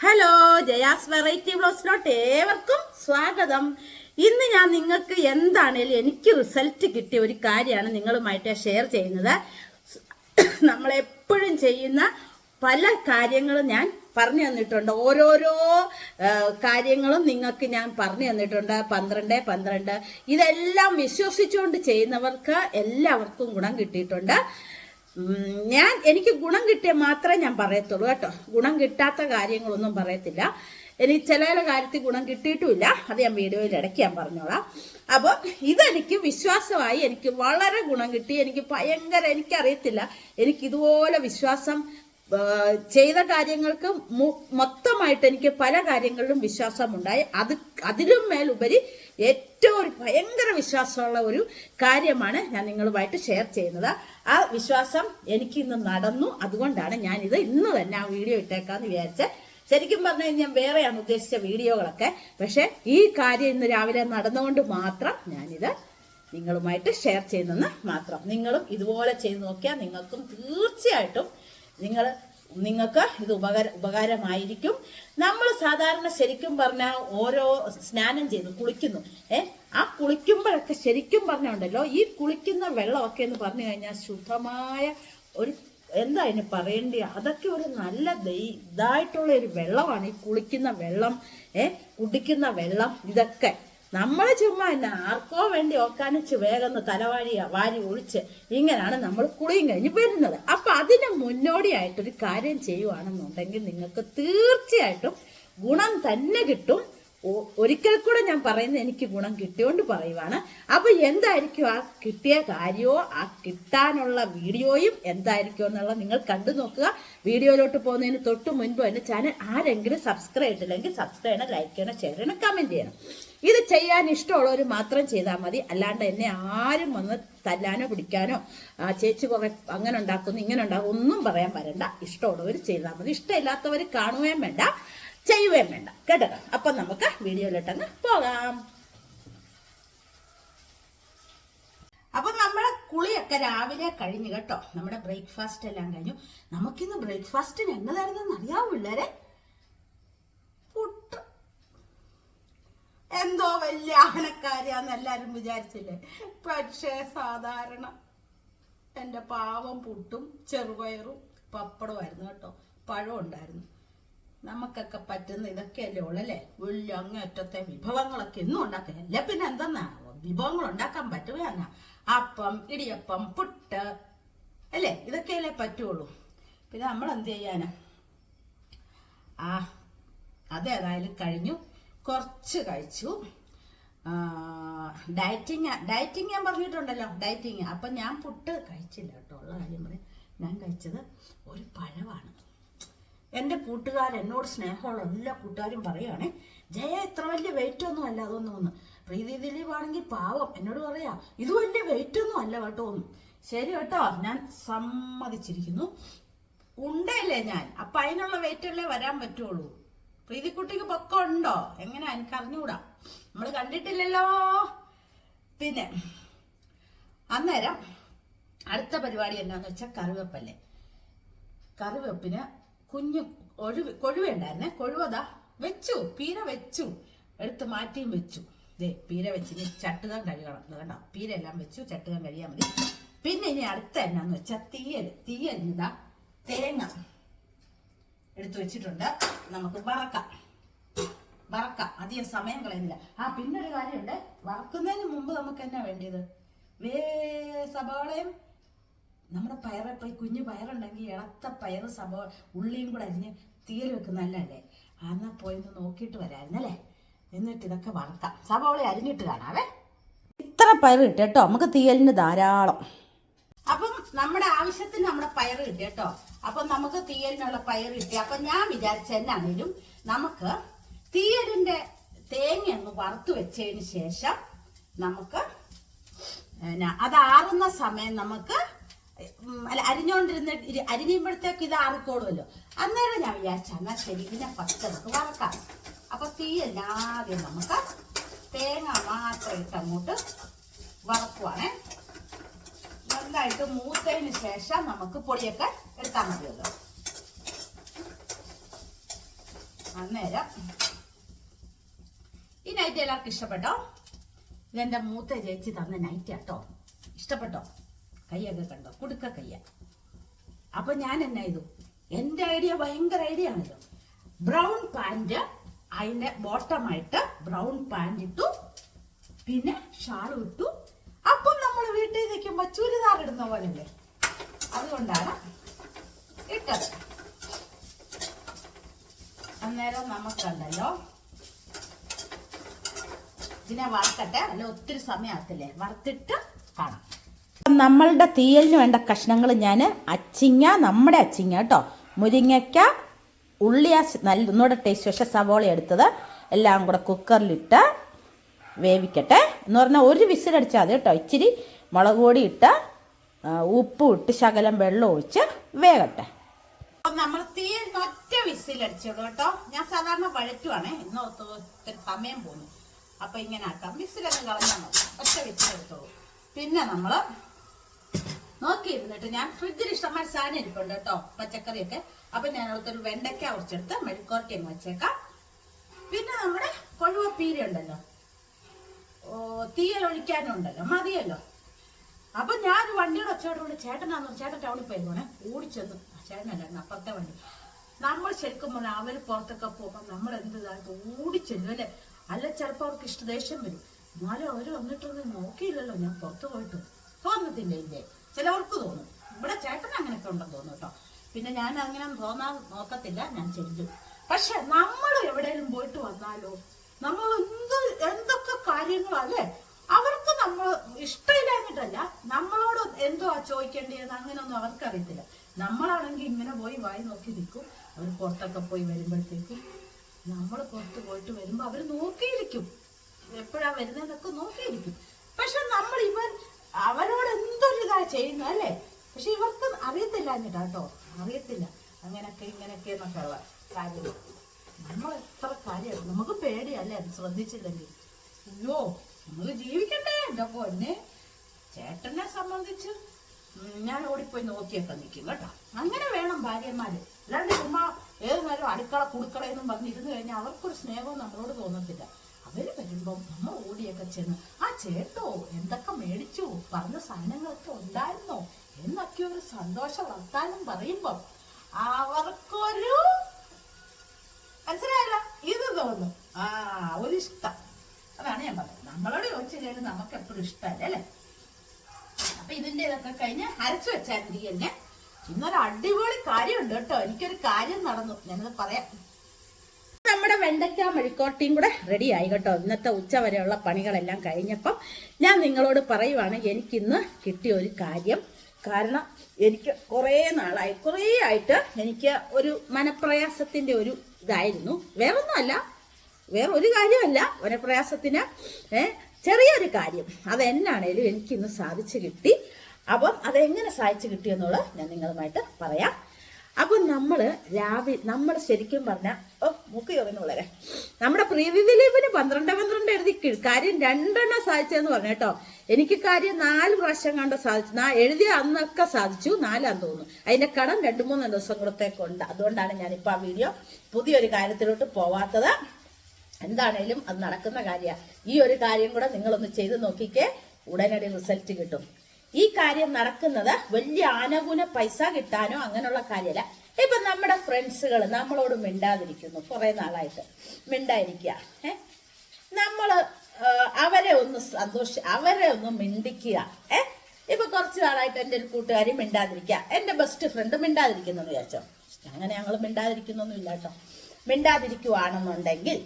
Hello, Jaya's variety വ്ലോഗ്സിലോട്ട് ഏവർക്കും സ്വാഗതം. ഇന്ന് ഞാൻ നിങ്ങൾക്ക് എന്താണേലും എനിക്ക് റിസൾട്ട് കിട്ടിയ ഒരു കാര്യമാണ് നിങ്ങളുമായിട്ട് ഷെയർ ചെയ്യുന്നത്. നമ്മളെപ്പോഴും ചെയ്യുന്ന പല കാര്യങ്ങളും ഞാൻ പറഞ്ഞു തന്നിട്ടുണ്ട്. ഓരോരോ കാര്യങ്ങളും നിങ്ങൾക്ക് ഞാൻ പറഞ്ഞു തന്നിട്ടുണ്ട്. 12 ഇതെല്ലാം വിശ്വസിച്ചുകൊണ്ട് ചെയ്യുന്നവർക്ക് എല്ലാവർക്കും ഗുണം കിട്ടിയിട്ടുണ്ട്. എനിക്ക് ഗുണം കിട്ടിയ മാത്രമേ ഞാൻ പറയത്തുള്ളൂ കേട്ടോ. ഗുണം കിട്ടാത്ത കാര്യങ്ങളൊന്നും പറയത്തില്ല. എനിക്ക് ചില കാര്യത്തിൽ ഗുണം കിട്ടിയിട്ടുമില്ല. അത് ഞാൻ വീഡിയോയിൽ ഇടയ്ക്ക് ഞാൻ പറഞ്ഞോളാം. അപ്പോൾ ഇതെനിക്ക് വിശ്വാസമായി. എനിക്ക് വളരെ ഗുണം കിട്ടി. എനിക്കറിയത്തില്ല, എനിക്കിതുപോലെ വിശ്വാസം ചെയ്ത കാര്യങ്ങൾക്ക് മൊത്തമായിട്ട് എനിക്ക് പല കാര്യങ്ങളിലും വിശ്വാസമുണ്ടായി. അതിലും മേലുപരി ഏറ്റവും ഒരു ഭയങ്കര വിശ്വാസമുള്ള ഒരു കാര്യമാണ് ഞാൻ നിങ്ങളുമായിട്ട് ഷെയർ ചെയ്യുന്നത്. ആ വിശ്വാസം എനിക്ക് ഇന്ന് നടന്നു. അതുകൊണ്ടാണ് ഞാനിത് ഇന്ന് തന്നെ ആ വീഡിയോ ഇട്ടേക്കാന്ന് വിചാരിച്ചത്. ശരിക്കും പറഞ്ഞു കഴിഞ്ഞാൽ വേറെയാണ് ഉദ്ദേശിച്ച വീഡിയോകളൊക്കെ. പക്ഷെ ഈ കാര്യം ഇന്ന് രാവിലെ നടന്നുകൊണ്ട് മാത്രം ഞാനിത് നിങ്ങളുമായിട്ട് ഷെയർ ചെയ്യുന്നെന്ന് മാത്രം. നിങ്ങളും ഇതുപോലെ ചെയ്ത് നോക്കിയാൽ നിങ്ങൾക്കും തീർച്ചയായിട്ടും നിങ്ങൾക്ക് ഇത് ഉപകാരമായിരിക്കും. നമ്മൾ സാധാരണ ശരിക്കും പറഞ്ഞാൽ ഓരോ സ്നാനം ചെയ്ത് കുളിക്കുന്നു. ആ കുളിക്കുമ്പോഴൊക്കെ ശരിക്കും പറഞ്ഞുണ്ടല്ലോ, ഈ കുളിക്കുന്ന വെള്ളമൊക്കെ എന്ന് പറഞ്ഞു കഴിഞ്ഞാൽ ശുദ്ധമായ ഒരു എന്താ അതിന് പറയേണ്ടി, അതൊക്കെ ഒരു നല്ല ഇതായിട്ടുള്ള ഒരു വെള്ളമാണ് ഈ കുളിക്കുന്ന വെള്ളം, കുടിക്കുന്ന വെള്ളം. ഇതൊക്കെ നമ്മൾ ചുമ്മാ ആർക്കോ വേണ്ടി ഓക്കാനിച്ച് വേഗം വാരി ഒഴിച്ച് ഇങ്ങനെയാണ് നമ്മൾ കുളിയും കഴിഞ്ഞ് വരുന്നത്. അപ്പൊ അതിന് മുന്നോടിയായിട്ടൊരു കാര്യം ചെയ്യുവാണെന്നുണ്ടെങ്കിൽ നിങ്ങൾക്ക് തീർച്ചയായിട്ടും ഗുണം തന്നെ കിട്ടും. ഒരിക്കൽ കൂടെ ഞാൻ പറയുന്നത് എനിക്ക് ഗുണം കിട്ടിയോണ്ട് പറയുവാണ്. അപ്പൊ എന്തായിരിക്കും ആ കിട്ടിയ കാര്യമോ ആ കിട്ടാനുള്ള വീഡിയോയും എന്തായിരിക്കും എന്നുള്ളത് നിങ്ങൾ കണ്ടു നോക്കുക. വീഡിയോയിലോട്ട് പോകുന്നതിന് തൊട്ട് മുൻപ് എന്റെ ചാനൽ ആരെങ്കിലും സബ്സ്ക്രൈബ് ചെയ്തില്ലെങ്കിൽ സബ്സ്ക്രൈബ് ചെയ്യണം, ലൈക്ക് ചെയ്യണം, ഷെയർ ചെയ്യണം, കമന്റ് ചെയ്യണം. ഇത് ചെയ്യാൻ ഇഷ്ടമുള്ളവർ മാത്രം ചെയ്താൽ മതി. അല്ലാണ്ട് എന്നെ ആരും വന്ന് തല്ലാനോ പിടിക്കാനോ ചേച്ചി കുറെ അങ്ങനെ ഉണ്ടാക്കുന്നു ഇങ്ങനെ ഉണ്ടാക്കും ഒന്നും പറയാൻ വരണ്ട. ഇഷ്ടമുള്ളവർ ചെയ്താൽ മതി. ഇഷ്ടമില്ലാത്തവർ കാണുകയും വേണ്ട, ചെയ്യുകയും വേണ്ട കേട്ടോ. അപ്പൊ നമുക്ക് വീഡിയോയിലോട്ടങ്ങ് പോകാം. അപ്പൊ നമ്മുടെ കുളിയൊക്കെ രാവിലെ കഴിഞ്ഞു കേട്ടോ. നമ്മുടെ ബ്രേക്ക്ഫാസ്റ്റ് എല്ലാം കഴിഞ്ഞു. നമുക്കിന്ന് ബ്രേക്ക്ഫാസ്റ്റിന് എന്നതായിരുന്നെന്ന് അറിയാവൂ പിള്ളേരെ? പുട്ട്. എന്തോ വലിയ ആനക്കാരിയാന്ന് എല്ലാരും വിചാരിച്ചില്ലേ? പക്ഷേ സാധാരണ എന്റെ പാവം പുട്ടും ചെറുപയറും പപ്പടമായിരുന്നു കേട്ടോ. പഴം ഉണ്ടായിരുന്നു. നമുക്കൊക്കെ പറ്റുന്ന ഇതൊക്കെയല്ലേ ഉള്ളല്ലേ? വലിയ അങ്ങേറ്റത്തെ വിഭവങ്ങളൊക്കെ എന്നും ഉണ്ടാക്കുക. അല്ല പിന്നെ എന്തെന്നാ വിഭവങ്ങൾ ഉണ്ടാക്കാൻ പറ്റുകയെന്നാ? അപ്പം, ഇടിയപ്പം, പുട്ട് അല്ലേ? ഇതൊക്കെയല്ലേ പറ്റുള്ളൂ. പിന്നെ നമ്മൾ എന്ത് ചെയ്യാനാ? അതേതായാലും കഴിഞ്ഞു. കുറച്ച് കഴിച്ചു. ഡയറ്റിങ് ഞാൻ പറഞ്ഞിട്ടുണ്ടല്ലോ, ഡയറ്റിങ്. അപ്പം ഞാൻ പുട്ട് കഴിച്ചില്ല കേട്ടോ. ഉള്ള കാര്യം പറയാം, ഞാൻ കഴിച്ചത് ഒരു പഴമാണ്. എൻ്റെ കൂട്ടുകാർ, എന്നോട് സ്നേഹമുള്ള എല്ലാ കൂട്ടുകാരും പറയുകയാണേ, ജയ ഇത്ര വലിയ വെയിറ്റ് ഒന്നും അല്ല അതൊന്നും. പ്രീതി ദിലീപാണെങ്കിൽ പാവം എന്നോട് പറയാ ഇത് വലിയ വെയിറ്റ് ഒന്നും അല്ല കേട്ടോ ഒന്നും. ശരി കേട്ടോ, ഞാൻ സമ്മതിച്ചിരിക്കുന്നു. ഉണ്ടല്ലേ ഞാൻ, അപ്പൊ അതിനുള്ള വെയിറ്റല്ലേ വരാൻ പറ്റുള്ളൂ. പ്രീതിക്കുട്ടിക്ക് പൊക്കം ഉണ്ടോ എങ്ങനെ എനിക്ക് അറിഞ്ഞുകൂടാ, നമ്മൾ കണ്ടിട്ടില്ലല്ലോ. പിന്നെ അന്നേരം അടുത്ത പരിപാടി എന്നാന്ന് വെച്ചാൽ കറിവേപ്പല്ലേ. കറിവേപ്പിന് കൊഴുവ ഉണ്ടായിരുന്നേ. കൊഴുവതാ വെച്ചു, പീര വെച്ചു, എടുത്ത് മാറ്റിയും വെച്ചു. പീര വെച്ചിന് ചട്ടുകാൻ കഴുകണം കേട്ടോ. പീരെല്ലാം വെച്ചു, ചട്ടുകാൻ കഴിയാൻ മതി. പിന്നെ ഇനി അടുത്ത എന്നാന്ന് വെച്ചാൽ തീയലിതാ തേങ്ങ എടുത്തു വെച്ചിട്ടുണ്ട്. നമുക്ക് വറക്കാം. അധികം സമയം കളയുന്നില്ല. പിന്നെ ഒരു കാര്യമുണ്ട്, വറക്കുന്നതിന് മുമ്പ് നമുക്ക് എന്നാ വേണ്ടിയത്? സവാളയും നമ്മുടെ പയറൊക്കെ കുഞ്ഞു പയറുണ്ടെങ്കിൽ ഇളത്ത പയറ് ഉള്ളിയും കൂടെ അരിഞ്ഞ് തീയൽ വെക്കുന്നതല്ലേ? എന്നാ പോയിന്ന് നോക്കിയിട്ട് വരായിരുന്നല്ലേ? എന്നിട്ട് ഇതൊക്കെ വറക്കാം. സവാള അരിഞ്ഞിട്ട് കാണാവേ. ഇത്ര പയർ കിട്ടി കേട്ടോ, നമുക്ക് തീയലിന് ധാരാളം. അപ്പം നമ്മുടെ ആവശ്യത്തിന് നമ്മുടെ പയർ കിട്ടി കേട്ടോ. അപ്പം നമുക്ക് തീയലിനുള്ള പയർ കിട്ടി. അപ്പം ഞാൻ വിചാരിച്ച എന്നാണേലും നമുക്ക് തീയലിന്റെ തേങ്ങ ഒന്ന് വറുത്ത് വെച്ചതിന് ശേഷം നമുക്ക് അത് ആറുന്ന സമയം നമുക്ക് അരിഞ്ഞുമ്പോഴത്തേക്ക് ഇത് ആറിക്കോളുമല്ലോ. അന്നേരം ഞാൻ വിചാരിച്ച എന്നാൽ ശരി, ഇതിനെ ഫസ്റ്റ് നമുക്ക് വറക്കാം. അപ്പൊ തീയല്ലാതെ നമുക്ക് തേങ്ങ മാത്രം ഇട്ട് അങ്ങോട്ട് വറക്കുവാണേ. നന്നായിട്ട് മൂത്തതിന് ശേഷം നമുക്ക് പൊടിയൊക്കെ എടുത്താൽ മതിയല്ലോ. അന്നേരം ഈ നൈറ്റ് എല്ലാവർക്കും ഇഷ്ടപ്പെട്ടോ? ഇതെന്റെ മൂത്ത ചേച്ചി തന്ന നൈറ്റ് കേട്ടോ. ഇഷ്ടപ്പെട്ടോ? കയ്യൊക്കെ കണ്ടോ? കുടുക്ക കയ്യ. അപ്പൊ ഞാൻ എന്നാ ചെയ്തു, എന്റെ ഐഡിയ ഭയങ്കര ഐഡിയ ആണല്ലോ. ബ്രൗൺ പാന്റ്, അതിന്റെ ബോട്ടമായിട്ട് ബ്രൗൺ പാന്റ് ഇട്ടു, പിന്നെ ഷാളും ഇട്ടു. അപ്പം നമ്മൾ വീട്ടിൽ നിൽക്കുമ്പോ ചുരിദാർ ഇടുന്ന പോലല്ലേ, അതുകൊണ്ടാണ് ഇട്ടത്. അന്നേരം നമുക്കുണ്ടല്ലോ ഇതിനെ വറുക്കട്ടെ, അല്ല ഒത്തിരി സമയത്തില്ലേ, വറുത്തിട്ട് കാണാം. നമ്മളുടെ തീയലിന് വേണ്ട കഷ്ണങ്ങൾ ഞാൻ അച്ചിങ്ങ, നമ്മുടെ അച്ചിങ്ങ കേട്ടോ, മുരിങ്ങയ്ക്ക, ഉള്ളിയ നല്ല ഒന്നുകൂടെ ടേസ്റ്റ്, പക്ഷെ സവോള എടുത്തത് എല്ലാം കൂടെ കുക്കറിലിട്ട് വേവിക്കട്ടെ. എന്ന് പറഞ്ഞാൽ ഒരു വിസിലടിച്ചാൽ മതി കേട്ടോ. ഇച്ചിരി മുളക് പൊടി ഇട്ട് ഉപ്പും ഇട്ട് ശകലം വെള്ളം ഒഴിച്ച് വേകട്ടെ. അപ്പം നമ്മൾ തീയലിന് ഒറ്റ വിസിലടിച്ചോളൂ കേട്ടോ. ഞാൻ സാധാരണ വഴറ്റുവാണേ, ഇന്ന് ഒത്തിരി സമയം പോകുന്നു. അപ്പൊ ഇങ്ങനെ ആക്കാം, വിസിലൊന്നും കളഞ്ഞാൽ മതി, ഒറ്റ വിസിലെടുത്തോളൂ. പിന്നെ നമ്മൾ നോക്കിയിരുന്നിട്ട് ഞാൻ ഫ്രിഡ്ജിൽ ഇഷ്ടമായ സാധനം ഇരിപ്പുണ്ട് കേട്ടോ, പച്ചക്കറിയൊക്കെ. അപ്പൊ ഞാൻ അടുത്തൊരു വെണ്ടയ്ക്ക കുറച്ചെടുത്ത് മെഴുക്കോർട്ടി അങ്ങ് വെച്ചേക്കാം. പിന്നെ നമ്മുടെ കൊഴുവ പീര ഉണ്ടല്ലോ, തീയൽ ഒഴിക്കാനുണ്ടല്ലോ, മതിയല്ലോ. അപ്പൊ ഞാൻ വണ്ടിയുടെ ഒച്ചയോടുകൂടി ചേട്ടനാന്ന്, ചേട്ടൻ ടൗണിൽ പോയിരുന്നോണേ, ഓടിച്ചെന്നു. ചേട്ടനല്ലായിരുന്നു, അപ്പുറത്തെ വണ്ടി. നമ്മൾ ശരിക്കും പറഞ്ഞാൽ അവർ പുറത്തൊക്കെ പോകുമ്പോൾ നമ്മൾ എന്ത് ഇതായിട്ട് ഓടിച്ചെല്ലും അല്ലേ. അല്ല ചിലപ്പോൾ അവർക്ക് ദേഷ്യം വരും. എന്നാലും അവർ വന്നിട്ടൊന്നും നോക്കിയില്ലല്ലോ ഞാൻ പുറത്ത് പോയിട്ട്. തോന്നത്തില്ല ഇല്ലേ? ചിലവർക്ക് തോന്നും. ഇവിടെ ചേട്ടൻ അങ്ങനെയൊക്കെ ഉണ്ടെന്ന് തോന്നും കേട്ടോ. പിന്നെ ഞാൻ അങ്ങനെ തോന്നാൻ നോക്കത്തില്ല, ഞാൻ ചെല്ലും. പക്ഷെ നമ്മൾ എവിടെയെങ്കിലും പോയിട്ട് വന്നാലോ, നമ്മൾ എന്തൊക്കെ കാര്യങ്ങളല്ലേ, അവർക്ക് നമ്മൾ ഇഷ്ടമില്ലാഞ്ഞിട്ടല്ല, നമ്മളോട് എന്തോ ചോദിക്കേണ്ടത് അങ്ങനെയൊന്നും അവർക്കറിയത്തില്ല. നമ്മളാണെങ്കിൽ ഇങ്ങനെ പോയി വായി നോക്കി നിൽക്കും. അവർ പുറത്തൊക്കെ പോയി വരുമ്പോഴത്തേക്കും നമ്മൾ പുറത്ത് പോയിട്ട് വരുമ്പോൾ അവർ നോക്കിയിരിക്കും, എപ്പോഴാ വരുന്നതെന്നൊക്കെ നോക്കിയിരിക്കും. പക്ഷെ നമ്മൾ അവരോട് എന്തൊരിതാ ചെയ്യുന്നത് അല്ലേ. പക്ഷെ ഇവർക്ക് അറിയത്തില്ല എന്നിട്ടാട്ടോ, അറിയത്തില്ല അങ്ങനെയൊക്കെ ഇങ്ങനെയൊക്കെ എന്നൊക്കെ ഉള്ള കാര്യങ്ങൾ. നമ്മൾ എത്ര കാര്യമാണ്, നമുക്ക് പേടിയല്ലേ അത് ശ്രദ്ധിച്ചില്ലെങ്കിൽ. അയ്യോ, നമ്മൾ ജീവിക്കണ്ടേ എൻ്റെ പൊന്നെ. ചേട്ടനെ സംബന്ധിച്ച് ഞാൻ ഓടിപ്പോയി നോക്കിയൊക്കെ നിൽക്കും കേട്ടോ. അങ്ങനെ വേണം ഭാര്യമാര്. അല്ലാണ്ട് ചുമ്മാ ഏത് നേരം അടുക്കള കുടുക്കളയെന്നും പറഞ്ഞിരുന്നു കഴിഞ്ഞാൽ അവർക്കൊരു സ്നേഹവും നമ്മളോട് തോന്നത്തില്ല. അവര് വരുമ്പം നമ്മൾ ഓടിയൊക്കെ ചെന്ന്, ആ ചേട്ടോ എന്തൊക്കെ മേടിച്ചു, പറഞ്ഞ സാധനങ്ങളൊക്കെ ഉണ്ടായിരുന്നോ എന്നൊക്കെ ഒരു സന്തോഷ വർത്താനം പറയുമ്പം അവർക്കൊരു മനസ്സിലായല്ലോ, ഇത് തോന്നും, ഒരു ഇഷ്ടം. അതാണ് ഞാൻ പറഞ്ഞത്, നമ്മളോട് ചോദിച്ചില്ലെങ്കിൽ നമുക്ക് എപ്പോഴും ഇഷ്ടമല്ലേ അല്ലേ. അപ്പൊ ഇതിന്റെ ഇതൊക്കെ കഴിഞ്ഞ് അരച്ചു വെച്ചാൽ തന്നെ ഇന്നൊരു അടിപൊളി കാര്യമുണ്ട് കേട്ടോ. എനിക്കൊരു കാര്യം നടന്നു, ഞാനത് പറയാം. നമ്മുടെ വെണ്ടയ്ക്ക മെഴുക്കോട്ടിയും കൂടെ റെഡി ആയി കേട്ടോ. ഇന്നത്തെ ഉച്ച വരെയുള്ള പണികളെല്ലാം കഴിഞ്ഞപ്പം ഞാൻ നിങ്ങളോട് പറയുവാണ്, എനിക്കിന്ന് കിട്ടിയ ഒരു കാര്യം. കാരണം എനിക്ക് കുറേ ആയിട്ട് എനിക്ക് ഒരു മനപ്രയാസത്തിന്റെ ഒരു ഇതായിരുന്നു. വേറൊന്നുമല്ല, വേറൊരു കാര്യമല്ല, മനപ്രയാസത്തിന് ചെറിയൊരു കാര്യം. അതെന്നാണേലും എനിക്കിന്ന് സാധിച്ചു കിട്ടി. അപ്പം അതെങ്ങനെ സാധിച്ചു കിട്ടിയെന്നുള്ളത് ഞാൻ നിങ്ങളുമായിട്ട് പറയാം. അപ്പം നമ്മൾ ശരിക്കും പറഞ്ഞാൽ മൂക്ക് ചോറുന്നുള്ളവരെ നമ്മുടെ പ്രീതിദിലീപിന് 12 എഴുതി കാര്യം 2 സാധിച്ചതെന്ന് പറഞ്ഞു കേട്ടോ. എനിക്ക് കാര്യം 4 പ്രാവശ്യം കണ്ട് സാധിച്ചു. എഴുതിയ അന്നൊക്കെ സാധിച്ചു, 4ആന്ന് തോന്നുന്നു. അതിന്റെ കടം 2-3 ദിവസം കൂടത്തേക്കുണ്ട്. അതുകൊണ്ടാണ് ഞാനിപ്പോൾ ആ വീഡിയോ പുതിയൊരു കാര്യത്തിലോട്ട് പോവാത്തത്. എന്താണേലും അത് നടക്കുന്ന കാര്യമാണ്. ഈ ഒരു കാര്യം കൂടെ നിങ്ങളൊന്ന് ചെയ്ത് നോക്കിക്കേ, ഉടനടി റിസൾട്ട് കിട്ടും. ഈ കാര്യം നടക്കുന്നത് വലിയ ആനുകൂല പൈസ കിട്ടാനോ അങ്ങനെയുള്ള കാര്യമല്ല. ഇപ്പൊ നമ്മുടെ ഫ്രണ്ട്സുകൾ നമ്മളോട് മിണ്ടാതിരിക്കുന്നു, കുറെ നാളായിട്ട് മിണ്ടായിരിക്കുക. നമ്മള് അവരെ ഒന്ന് മിണ്ടിക്കുക. ഇപ്പൊ കുറച്ച് നാളായിട്ട് എൻ്റെ ഒരു കൂട്ടുകാരി മിണ്ടാതിരിക്കുക, എൻ്റെ ബെസ്റ്റ് ഫ്രണ്ട് മിണ്ടാതിരിക്കുന്നു വിചാരിച്ചോ. അങ്ങനെ ഞങ്ങൾ മിണ്ടാതിരിക്കുന്നൊന്നും ഇല്ല കേട്ടോ. മിണ്ടാതിരിക്കുവാണെന്നുണ്ടെങ്കിൽ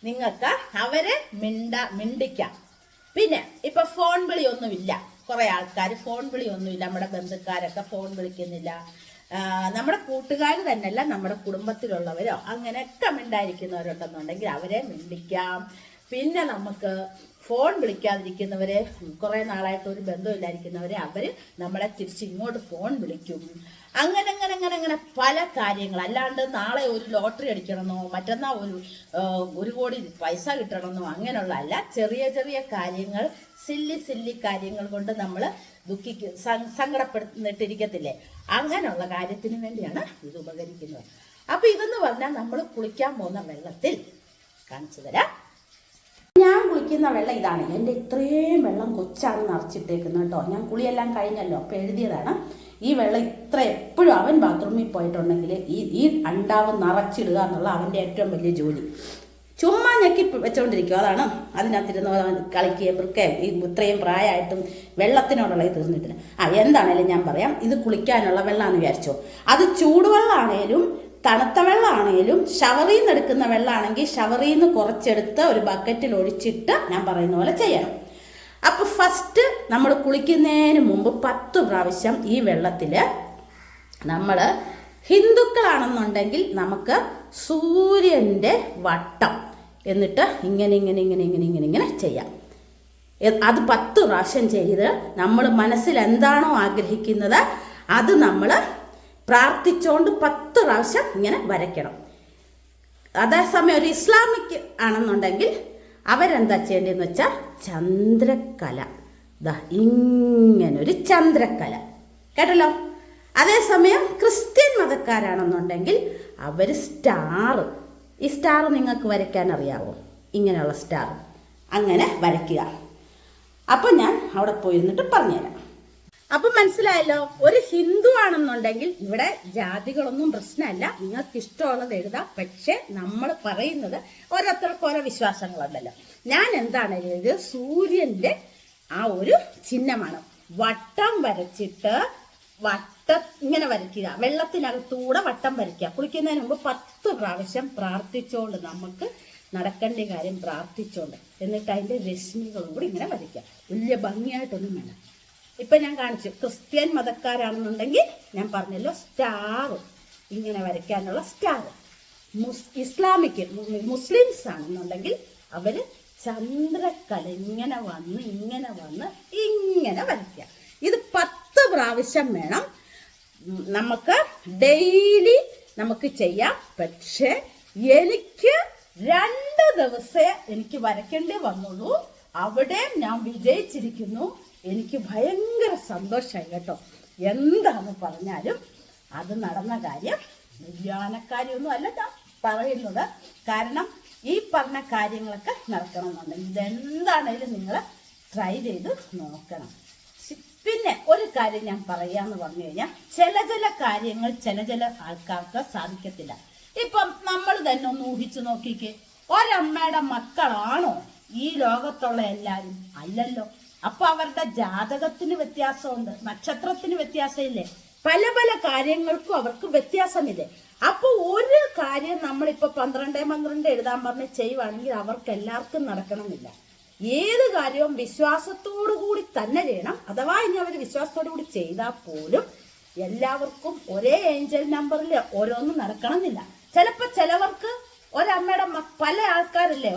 നിങ്ങൾക്ക് അവരെ മിണ്ടിക്കാം. പിന്നെ ഇപ്പൊ ഫോൺ വിളിയൊന്നുമില്ല, കുറെ ആൾക്കാർ ഫോൺ വിളിയൊന്നുമില്ല. നമ്മുടെ ബന്ധുക്കാരൊക്കെ ഫോൺ വിളിക്കുന്നില്ല. നമ്മുടെ കൂട്ടുകാർ തന്നെയല്ല, നമ്മുടെ കുടുംബത്തിലുള്ളവരോ അങ്ങനെയൊക്കെ മിണ്ടായിരിക്കുന്നവരുണ്ടെന്നുണ്ടെങ്കിൽ അവരെ മിണ്ടിക്കാം. പിന്നെ നമുക്ക് ഫോൺ വിളിക്കാതിരിക്കുന്നവരെ, കുറെ നാളായിട്ട് ഒരു ബന്ധമില്ലായിരിക്കുന്നവരെ, അവര് നമ്മളെ തിരിച്ചിങ്ങോട്ട് ഫോൺ വിളിക്കും. അങ്ങനെ പല കാര്യങ്ങൾ. അല്ലാണ്ട് നാളെ ഒരു ലോട്ടറി അടിക്കണമെന്നോ മറ്റന്നാൾ ഒരു കോടി പൈസ കിട്ടണമെന്നോ അങ്ങനെയുള്ള അല്ല. ചെറിയ ചെറിയ കാര്യങ്ങൾ, സില്ലി കാര്യങ്ങൾ കൊണ്ട് നമ്മൾ സങ്കടപ്പെടുന്നിട്ടിരിക്കത്തില്ലേ, അങ്ങനെയുള്ള കാര്യത്തിന് വേണ്ടിയാണ് ഇത് ഉപകരിക്കുന്നത്. അപ്പൊ ഇതെന്ന് പറഞ്ഞാൽ നമ്മൾ കുളിക്കാൻ പോകുന്ന വെള്ളത്തിൽ കാണിച്ചു തരാം. ഞാൻ കുളിക്കുന്ന വെള്ളം ഇതാണ്. എൻ്റെ ഇത്രയും വെള്ളം കൊച്ചാണ് നിറച്ചിട്ടേക്കുന്നത് കേട്ടോ. ഞാൻ കുളിയെല്ലാം കഴിഞ്ഞല്ലോ, അപ്പോൾ എഴുതിയതാണ്. ഈ വെള്ളം ഇത്ര എപ്പോഴും അവൻ ബാത്റൂമിൽ പോയിട്ടുണ്ടെങ്കിൽ ഈ അണ്ടാവ് നിറച്ചിടുക എന്നുള്ള അവൻ്റെ ഏറ്റവും വലിയ ജോലി. ചുമ്മാ ഞെക്കി വെച്ചോണ്ടിരിക്കും. അതാണ് അതിനകത്തിരുന്ന് കളിക്കുകയും വൃക്കയും ഈ ഇത്രയും പ്രായമായിട്ടും വെള്ളത്തിനോടുള്ള തീർന്നിട്ടില്ല. എന്താണേലും ഞാൻ പറയാം, ഇത് കുളിക്കാനുള്ള വെള്ളമാണെന്ന് വിചാരിച്ചോ. അത് ചൂടുവെള്ളമാണേലും തണുത്ത വെള്ളമാണേലും ഷവറിൽ നിന്ന് എടുക്കുന്ന വെള്ളമാണെങ്കിൽ ഷവറിൽ നിന്ന് കുറച്ചെടുത്ത് ഒരു ബക്കറ്റിൽ ഒഴിച്ചിട്ട് ഞാൻ പറയുന്ന പോലെ ചെയ്യണം. അപ്പോൾ ഫസ്റ്റ് നമ്മൾ കുളിക്കുന്നതിന് മുമ്പ് 10 പ്രാവശ്യം ഈ വെള്ളത്തിൽ നമ്മൾ ഹിന്ദുക്കളാണെന്നുണ്ടെങ്കിൽ നമുക്ക് സൂര്യൻ്റെ വട്ടം എന്നിട്ട് ഇങ്ങനെ ചെയ്യാം. അത് 10 പ്രാവശ്യം ചെയ്ത് നമ്മൾ മനസ്സിൽ എന്താണോ ആഗ്രഹിക്കുന്നത് അത് നമ്മൾ പ്രാർത്ഥിച്ചുകൊണ്ട് 10 പ്രാവശ്യം ഇങ്ങനെ വരയ്ക്കണം. അതേസമയം ഒരു ഇസ്ലാമിക് ആണെന്നുണ്ടെങ്കിൽ അവരെന്താ ചെയ്യേണ്ടതെന്ന് വെച്ചാൽ ചന്ദ്രക്കല, ഇങ്ങനൊരു ചന്ദ്രക്കല, കേട്ടല്ലോ. അതേസമയം ക്രിസ്ത്യൻ മതക്കാരാണെന്നുണ്ടെങ്കിൽ അവർ സ്റ്റാർ, ഈ സ്റ്റാർ നിങ്ങൾക്ക് വരയ്ക്കാൻ അറിയാവോ? ഇങ്ങനെയുള്ള സ്റ്റാർ അങ്ങനെ വരയ്ക്കുക. അപ്പം ഞാൻ അവിടെ പോയിരുന്നിട്ട് പറഞ്ഞുതരാം. അപ്പം മനസ്സിലായല്ലോ. ഒരു ഹിന്ദു ആണെന്നുണ്ടെങ്കിൽ ഇവിടെ ജാതികളൊന്നും പ്രശ്നമല്ല, നിങ്ങൾക്ക് ഇഷ്ടമുള്ളത് എഴുതാം. പക്ഷെ നമ്മൾ പറയുന്നത് ഓരോരുത്തർക്കും ഓരോ വിശ്വാസങ്ങളുണ്ടല്ലോ. ഞാൻ എന്താണ് എഴുതിയത്? സൂര്യന്റെ ആ ഒരു ചിഹ്നമാണ്. വട്ടം വരച്ചിട്ട് ഇങ്ങനെ വരയ്ക്കുക, വെള്ളത്തിനകത്തൂടെ വട്ടം വരയ്ക്കുക. കുളിക്കുന്നതിന് മുമ്പ് 10 പ്രാവശ്യം പ്രാർത്ഥിച്ചുകൊണ്ട് നമുക്ക് നടക്കേണ്ട കാര്യം പ്രാർത്ഥിച്ചുകൊണ്ട്, എന്നിട്ട് അതിന്റെ രശ്മികളും കൂടി ഇങ്ങനെ വരയ്ക്കുക. വലിയ ഭംഗിയായിട്ടൊന്നും വേണം. ഇപ്പൊ ഞാൻ കാണിച്ചു. ക്രിസ്ത്യൻ മതക്കാരാണെന്നുണ്ടെങ്കിൽ ഞാൻ പറഞ്ഞല്ലോ സ്റ്റാർ ഇങ്ങനെ വരയ്ക്കാനുള്ള സ്റ്റാർ. ഇസ്ലാമിക് മുസ്ലിംസ് ആണെന്നുണ്ടെങ്കിൽ അവര് ചന്ദ്രക്കല ഇങ്ങനെ വന്ന് ഇങ്ങനെ വരയ്ക്കുക. ഇത് 10 പ്രാവശ്യം വേണം. നമുക്ക് ഡെയിലി നമുക്ക് ചെയ്യാം. പക്ഷെ എനിക്ക് 2 ദിവസമേ എനിക്ക് വരയ്ക്കേണ്ടി വന്നുള്ളൂ. അവിടെ ഞാൻ വിജയിച്ചിരിക്കുന്നു. എനിക്ക് ഭയങ്കര സന്തോഷമായി കേട്ടോ. എന്താന്ന് പറഞ്ഞാലും അത് നടന്ന കാര്യം വിജ്ഞാനക്കാരിയൊന്നും അല്ല ഞാൻ പറയുന്നത്. കാരണം ഈ പറഞ്ഞ കാര്യങ്ങളൊക്കെ നടക്കണമെന്നുണ്ടെങ്കിൽ ഇതെന്താണേലും നിങ്ങൾ ട്രൈ ചെയ്ത് നോക്കണം. പിന്നെ ഒരു കാര്യം ഞാൻ പറയാന്ന് പറഞ്ഞു കഴിഞ്ഞാൽ ചില കാര്യങ്ങൾ ചില ആൾക്കാർക്ക് സാധിക്കത്തില്ല. ഇപ്പം നമ്മൾ തന്നെ ഒന്ന് ഊഹിച്ചു നോക്കിക്കേ, ഒരമ്മയുടെ മക്കളാണോ ഈ ലോകത്തുള്ള എല്ലാവരും? അല്ലല്ലോ. അപ്പൊ അവരുടെ ജാതകത്തിന് വ്യത്യാസമുണ്ട്, നക്ഷത്രത്തിന് വ്യത്യാസമില്ലേ, പല കാര്യങ്ങൾക്കും അവർക്ക് വ്യത്യാസമില്ലേ. അപ്പൊ ഒരു കാര്യം നമ്മളിപ്പോ 12 എഴുതാൻ പറഞ്ഞ് ചെയ്യുവാണെങ്കിൽ അവർക്ക് എല്ലാവർക്കും നടക്കണമെന്നില്ല. ഏത് കാര്യവും വിശ്വാസത്തോടു കൂടി തന്നെ ചെയ്യണം. അഥവാ ഇനി അവർ വിശ്വാസത്തോടു കൂടി ചെയ്താൽ പോലും എല്ലാവർക്കും ഒരേ ഏഞ്ചൽ നമ്പറിൽ ഓരോന്നും നടക്കണമെന്നില്ല. ചിലപ്പോ ചിലവർക്ക് ഒരമ്മയുടെ പല ആൾക്കാരില്ലേ,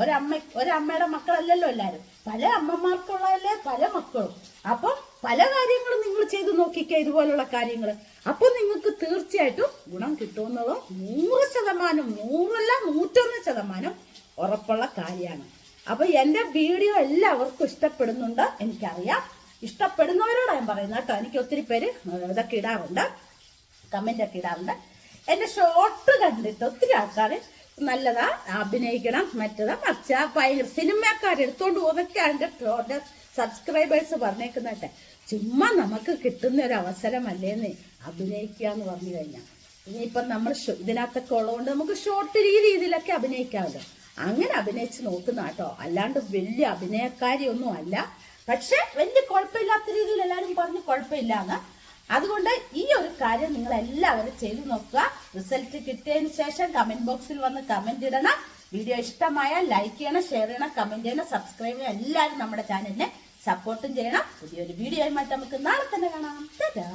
ഒരമ്മയുടെ മക്കളല്ലല്ലോ എല്ലാവരും, പല അമ്മമാർക്കുള്ളതല്ലേ പല മക്കളും. അപ്പൊ പല കാര്യങ്ങളും നിങ്ങൾ ചെയ്ത് നോക്കിക്കുക, ഇതുപോലുള്ള കാര്യങ്ങൾ. അപ്പൊ നിങ്ങൾക്ക് തീർച്ചയായിട്ടും ഗുണം കിട്ടുമെന്നത് 100%, 101% ഉറപ്പുള്ള കാര്യമാണ്. അപ്പൊ എന്റെ വീഡിയോ എല്ലാവർക്കും ഇഷ്ടപ്പെടുന്നുണ്ട് എനിക്കറിയാം. ഇഷ്ടപ്പെടുന്നവരോട് ഞാൻ പറയുന്നത് കേട്ടോ. എനിക്ക് ഒത്തിരി പേര് ഇതൊക്കെ ഇടാറുണ്ട്, കമന്റ് ഒക്കെ ഇടാറുണ്ട്. എന്റെ ഷോർട്ട് കണ്ടിട്ട് ഒത്തിരി ആൾക്കാർ നല്ലതാ, അഭിനയിക്കണം, മറ്റേതാ മറിച്ച ഭയങ്കര സിനിമക്കാരെടുത്തോണ്ട് പോകുന്നൊക്കെയാണ് എൻ്റെ സബ്സ്ക്രൈബേഴ്സ് പറഞ്ഞേക്കുന്നട്ടെ. ചുമ്മാ നമുക്ക് കിട്ടുന്ന ഒരു അവസരമല്ലേന്ന് അഭിനയിക്കുക എന്ന് പറഞ്ഞു കഴിഞ്ഞാൽ. ഇനിയിപ്പം നമ്മൾ ഇതിനകത്തൊക്കെ ഉള്ളതുകൊണ്ട് നമുക്ക് ഷോർട്ട് രീതിയിലൊക്കെ അഭിനയിക്കാമല്ലോ. അങ്ങനെ അഭിനയിച്ച് നോക്കുന്ന കേട്ടോ. അല്ലാണ്ട് വലിയ അഭിനയക്കാരിയൊന്നും അല്ല. പക്ഷെ വലിയ കുഴപ്പമില്ലാത്ത രീതിയിൽ എല്ലാവരും പറഞ്ഞ് കുഴപ്പമില്ലാന്ന്. അതുകൊണ്ട് ഈ ഒരു കാര്യം നിങ്ങൾ എല്ലാവരും ചെയ്തു നോക്കുക. റിസൾട്ട് കിട്ടിയതിന് ശേഷം കമന്റ് ബോക്സിൽ വന്ന് കമന്റ് ഇടണം. വീഡിയോ ഇഷ്ടമായാൽ ലൈക്ക് ചെയ്യണം, ഷെയർ ചെയ്യണം, കമന്റ് ചെയ്യണം, സബ്സ്ക്രൈബ് ചെയ്യണം. എല്ലാവരും നമ്മുടെ ചാനലിനെ സപ്പോർട്ടും ചെയ്യണം. പുതിയൊരു വീഡിയോയുമായിട്ട് നമുക്ക് നാളെ തന്നെ കാണാം. ടാറ്റാ.